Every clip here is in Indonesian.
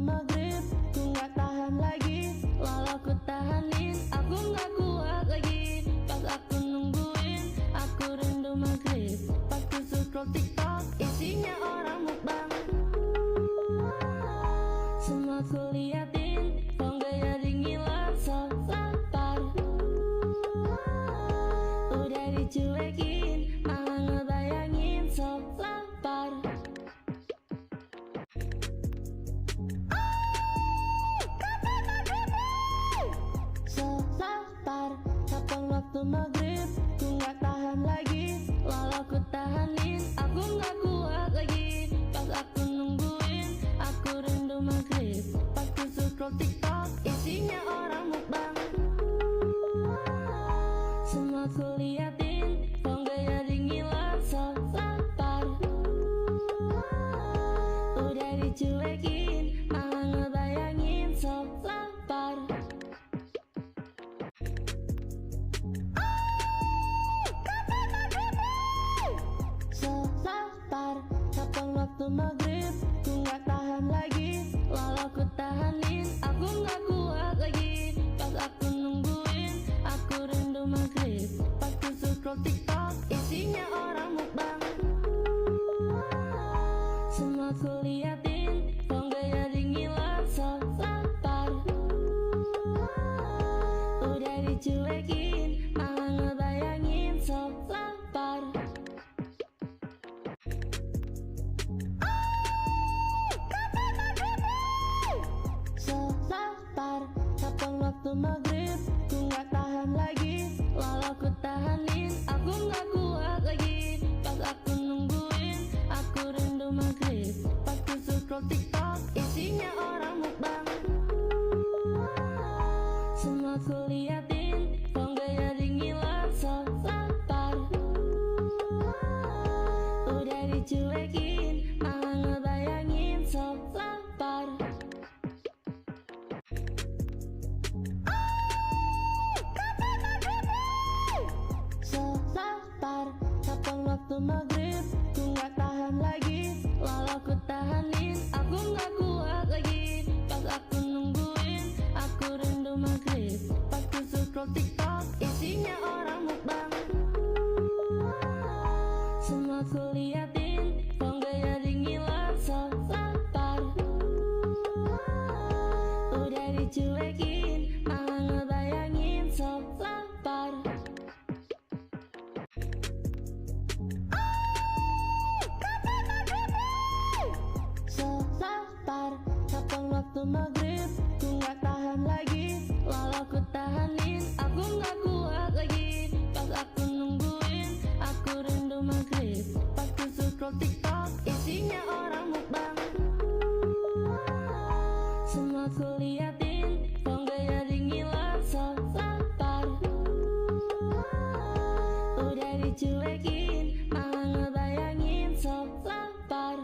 maghrib, ku gak tahan lagi, walau ku tahanin, aku gak kuat lagi. Pas aku nungguin, aku rindu maghrib. Pas ku scroll TikTok, isinya orang mukbang. Semua ku liatin, kok gak jadi ngiler, so lapar. Udah dicuekin, malah ngebayangin, so lapar. Kapan waktu maghrib, ku gak tahan lagi, walau ku tahanin, aku gak kuat lagi. Pas aku nungguin, aku rindu maghrib. Pas ku scroll TikTok, isinya orang mukbang. Semua ku liatin, kok gak jadi ngiler, so lapar. Udah dicuekin, malah ngebayangin, so lapar. Kapan waktu maghrib, ku gak tahan lagi, walau ku tahanin, aku gak kuat lagi. Pas aku nungguin, aku rindu maghrib. Pas ku scroll TikTok, isinya orang mukbang. Semua ku liatin, kok gak jadi ngiler, so lapar. Udah dicuekin, malah ngebayangin, so lapar. Kapan waktu maghrib, ku gak tahan lagi, walau ku tahanin, aku gak kuat lagi. Pas aku nungguin, aku rindu maghrib. Pas ku scroll TikTok, isinya orang mukbang. Semua ku liatin, kok gak jadi ngiler, so lapar. Udah dicuekin, malah ngebayangin, so lapar. Kapan waktu maghrib, ku gak tahan lagi, walau ku tahanin, aku gak kuat lagi. Pas aku nungguin, aku rindu maghrib. Pas ku scroll TikTok, isinya orang mukbang. Semua ku liatin, kok gak jadi ngiler, so lapar. Udah dicuekin, malah ngebayangin, so lapar. Kapan waktu maghrib, ku gak tahan lagi, walau ku tahanin, aku gak kuat lagi. Pas aku nungguin, aku rindu maghrib. Pas ku scroll TikTok, isinya orang mukbang. Semua ku liatin, kok gak jadi ngiler, so lapar. Udah dicuekin, malah ngebayangin, so lapar.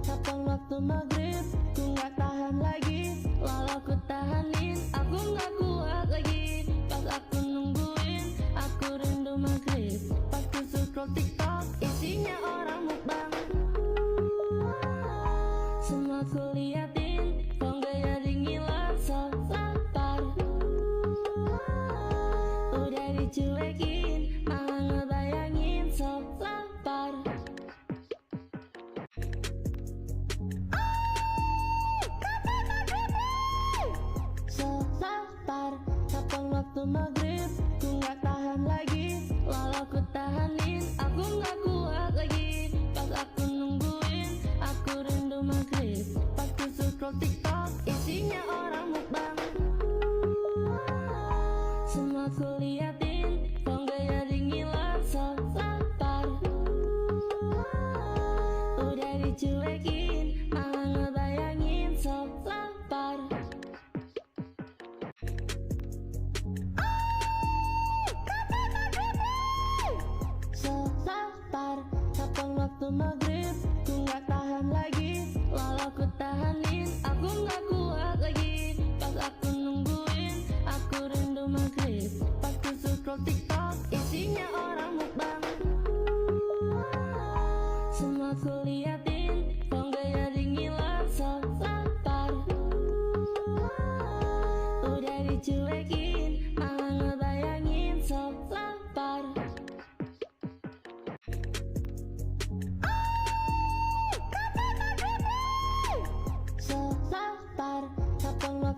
Kapan waktu maghrib, ku gak tahan lagi, walau ku tahanin, aku gak kuat lagi. Pas aku nungguin, aku rindu maghrib. Pas ku scroll TikTok, isinya orang mukbang. Semua ku liatin, kok gak jadi ngiler, so lapar. Udah dicuekin, malah ngebayangin, so lapar. Kapan waktu maghrib, ku gak tahan lagi, walau ku tahanin, aku gak kuat lagi. Pas aku nungguin, aku rindu maghrib. Pas ku scroll TikTok, isinya orang mukbang. Semua ku liatin, kok gak jadi ngiler, so lapar. Udah dicuekin, malah ngebayangin, so lapar. Kapan waktu maghrib, ku gak tahan lagi, walau ku tahanin, aku gak kuat lagi. Pas aku nungguin, aku rindu maghrib. Pas ku scroll TikTok, isinya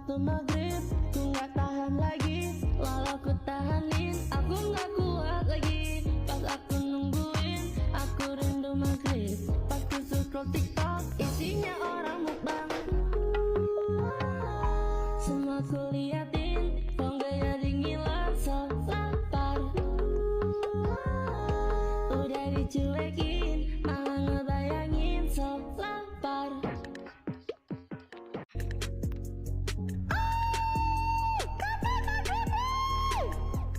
waktu maghrib, ku gak tahan lagi, walau ku tahanin, aku gak kuat lagi. Pas aku nungguin, aku rindu maghrib. Pas ku scroll TikTok, isinya orang mukbang. Semua ku liatin, kok gak jadi ngiler, sok sabar. Udah dicuekin, malah ngebayangin, sok sabar.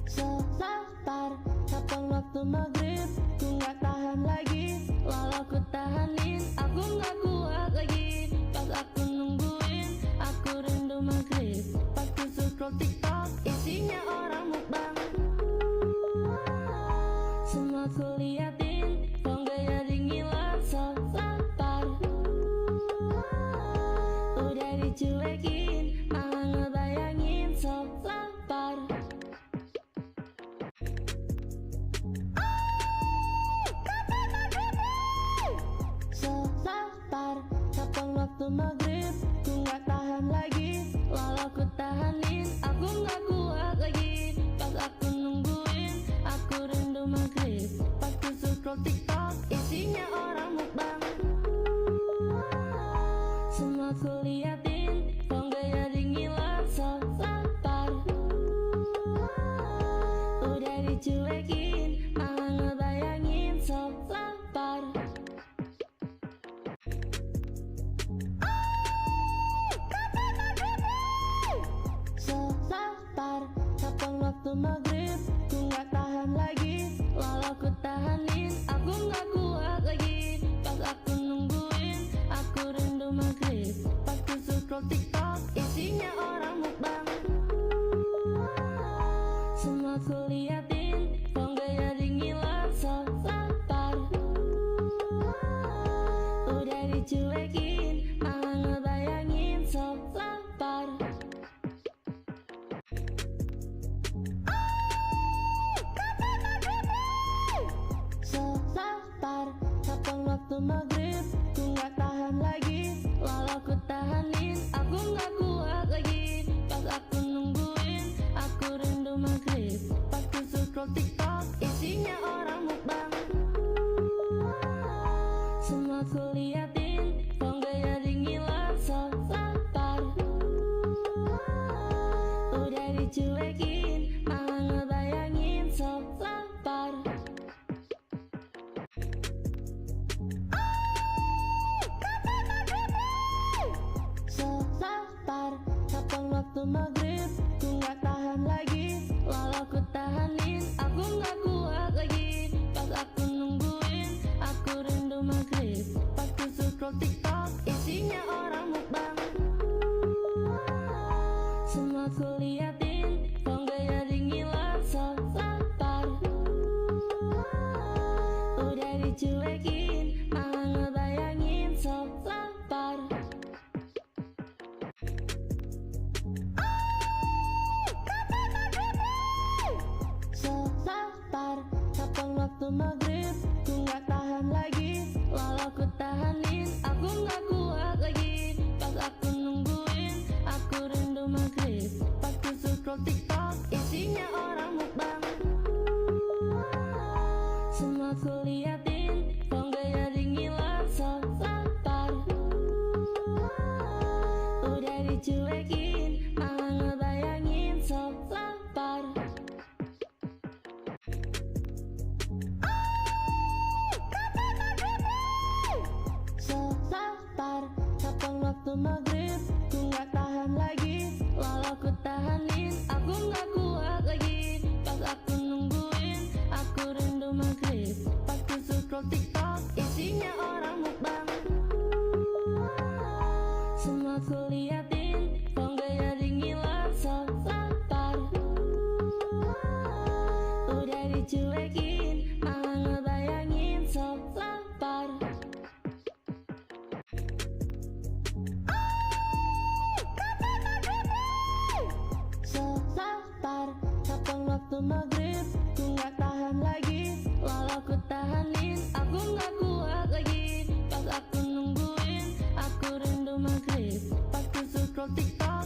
Sok sabar, kapan waktu maghrib, ku gak tahan lagi, walau ku tahanin, aku gak kuat lagi. Pas aku nungguin, aku rindu maghrib. Pas ku scroll TikTok, isinya orang mukbang. Semua ku liatin, kok gak jadi ngiler, sok sabar. Udah dicuekin, malah ngebayangin, sok sabar. Sok sabar, kapan waktu maghrib, ku gak tahan lagi, walau ku tahanin, aku gak kuat lagi. Pas aku nungguin, aku rindu maghrib. Pas ku scroll TikTok, isinya orang mukbang. Semua ku liatin, kok gak jadi ngiler, sok sabar. Udah dicuekin, malah ngebayangin, sok sabar. Sok sabar, kapan waktu maghrib, ku gak tahan lagi, walau ku tahanin, aku gak kuat lagi. Pas aku nungguin, aku rindu maghrib. Pas ku scroll TikTok, isinya orang mukbang. Semua ku liatin, kok gak jadi ngiler, sok sabar. Udah dicuekin, malah ngebayangin, sok sabar. Sok sabar, kapan waktu maghrib, ku gak tahan lagi, walau ku tahanin, aku gak kuat lagi. Pas aku nungguin, aku rindu maghrib. Pas ku scroll TikTok, isinya orang mukbang. Semua ku liatin, kok gak jadi ngiler, sok sabar. Udah dicuekin, malah ngebayangin, sok sabar. Sok sabar, kapan waktu maghrib, ku gak tahan lagi, walau ku tahanin, aku gak kuat lagi. Pas aku nungguin, aku rindu maghrib. Pas ku scroll TikTok, isinya orang mukbang. Semua ku liatin, kok gak jadi ngiler, sok sabar. Udah dicuekin, malah ngebayangin, sok sabar. Sok sabar, kapan waktu maghrib, ku gak tahan lagi, walau ku tahanin, aku gak kuat lagi. Pas aku nungguin, aku rindu maghrib. Pas ku scroll TikTok, isinya orang mukbang. Semua ku liatin, kok gak jadi ngiler, sok sabar. Udah dicuekin, malah ngebayangin, sok sabar. Sok sabar, kapan waktu maghrib, ku gak tahan lagi, walau ku tahanin, aku gak kuat lagi. Pas aku nungguin, aku rindu maghrib. Pas ku scroll TikTok, isinya orang mukbang. Semua ku liatin, kok gak jadi ngiler, sok sabar. Udah dicuekin, malah ngebayangin, sok sabar. Sok sabar, kapan waktu maghrib, ku gak tahan lagi, walau ku tahanin, aku gak kuat lagi. Pas aku nungguin, aku rindu maghrib. Pas ku scroll TikTok,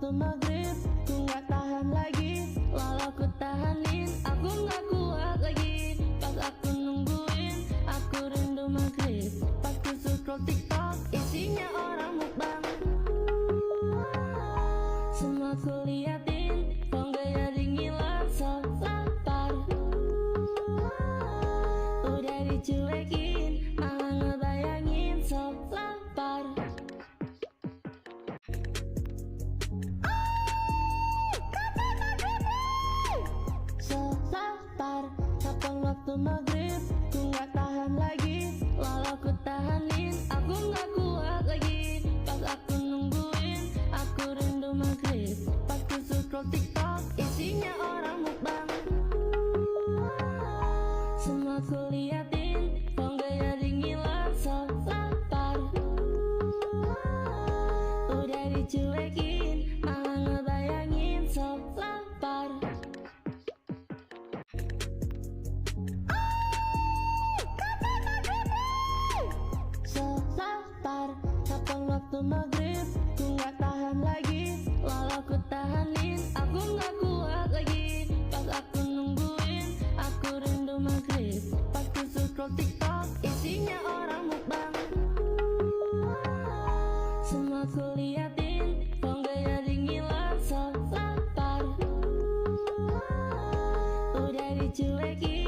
waktu maghrib, ku gak tahan lagi, walau ku tahanin, aku gak kuat lagi. Pas aku nungguin, aku rindu maghrib. Pas ku scroll TikTok, isinya orang mukbang. Semua ku liatin, kok gak jadi ngilang, so lapar. Udah dicuekin, malah ngebayangin, so lapar. So lapar, kapan waktu maghrib, ku gak tahan lagi, walau ku tahanin, aku gak kuat lagi. Pas aku nungguin, aku rindu maghrib. Pas ku scroll TikTok, isinya orang mukbang. Semua ku liatin, kok gak jadi ngilang, so lapar. Udah dicuekin, malah ngebayangin, so lapar. So lapar, kapan waktu maghrib, ku gak tahan lagi, walau ku tahanin, aku gak kuat lagi. Pas aku nungguin, aku rindu maghrib. Pas ku scroll TikTok, isinya orang mukbang. Semua ku liatin, kok gak jadi ngilang, so lapar. Udah dicuekin,